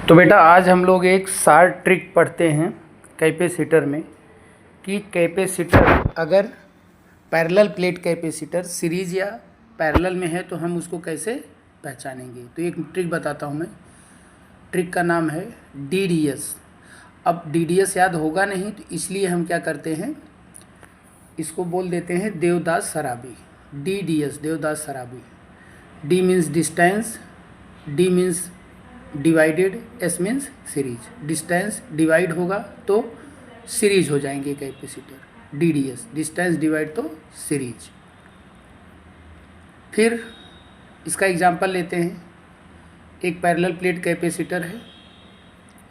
तो बेटा आज हम लोग एक शार्ट ट्रिक पढ़ते हैं कैपेसिटर में कि कैपेसिटर अगर पैरेलल प्लेट कैपेसिटर सीरीज या पैरेलल में है तो हम उसको कैसे पहचानेंगे। तो एक ट्रिक बताता हूँ मैं। ट्रिक का नाम है DDS। अब DDS याद होगा नहीं तो इसलिए हम क्या करते हैं, इसको बोल देते हैं Devdas Sharabi. DDS Devdas Sharabi. D means distance, D means divided, S means series. Distance divide होगा तो सीरीज हो जाएंगे कैपेसिटर। DDS डिस्टेंस डिवाइड तो सीरीज। फिर इसका एग्जांपल लेते हैं। एक पैरेलल प्लेट कैपेसिटर है,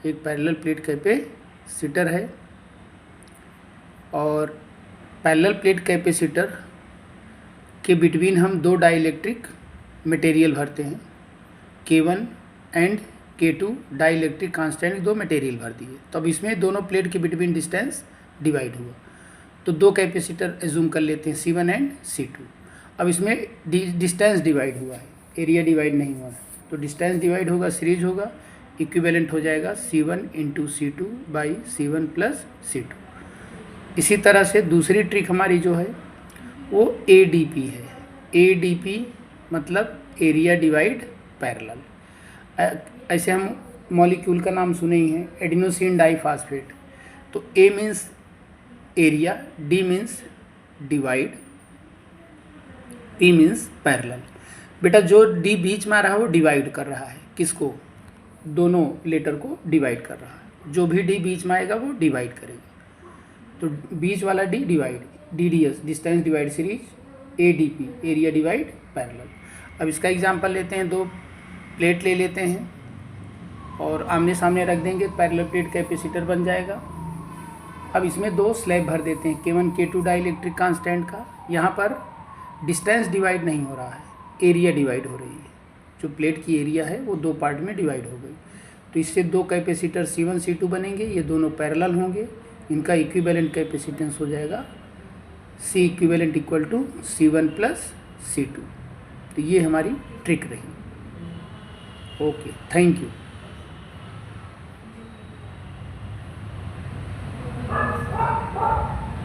एक पैरेलल प्लेट कैपेसिटर है और पैरेलल प्लेट कैपेसिटर के बिटवीन हम दो डाइलेक्ट्रिक मटेरियल भरते हैं, K1 and K2 dielectric constant दो मटेरियल भर दिए। तो अब इसमें दोनों प्लेट के बिटवीन डिस्टेंस डिवाइड हुआ तो दो कैपेसिटर एज्यूम कर लेते हैं C1 एंड C2। अब इसमें डिस्टेंस डिवाइड हुआ है, एरिया डिवाइड नहीं हुआ है, तो डिस्टेंस डिवाइड होगा, सीरीज होगा, इक्विवेलेंट हो जाएगा C1 into C2 by C1 plus C2। इसी तरह से दूसरी ट्रिक हमारी जो है वो ADP है। ADP मतलब एरिया डिवाइड पैरेलल। ऐसे हम मॉलिक्यूल का नाम सुने ही हैं, एडिनोसिन डाइफास्फेट। तो A means area, D means divide, P means parallel. बेटा जो D बीच में आ रहा है वो डिवाइड कर रहा है, किसको? दोनों लेटर को डिवाइड कर रहा है। जो भी D बीच में आएगा वो डिवाइड करेगा। तो बीच वाला D divide, DDS distance divide series, ADP area divide parallel. अब इसका एग्जांपल लेते हैं। दो प्लेट ले लेते हैं और आमने सामने रख देंगे, पैरेलल प्लेट कैपेसिटर बन जाएगा। अब इसमें दो स्लैब भर देते हैं, K1 K2 डाइलेक्ट्रिक कांस्टेंट का। यहाँ पर डिस्टेंस डिवाइड नहीं हो रहा है, एरिया डिवाइड हो रही है। जो प्लेट की एरिया है वो दो पार्ट में डिवाइड हो गई। तो इससे दो कैपेसिटर C1 C2 बनेंगे, ये दोनों पैरेलल होंगे, इनका इक्विवेलेंट कैपेसिटेंस हो जाएगा C equivalent equal to C1 plus C2। तो ये हमारी ट्रिक रही। Okay, thank you.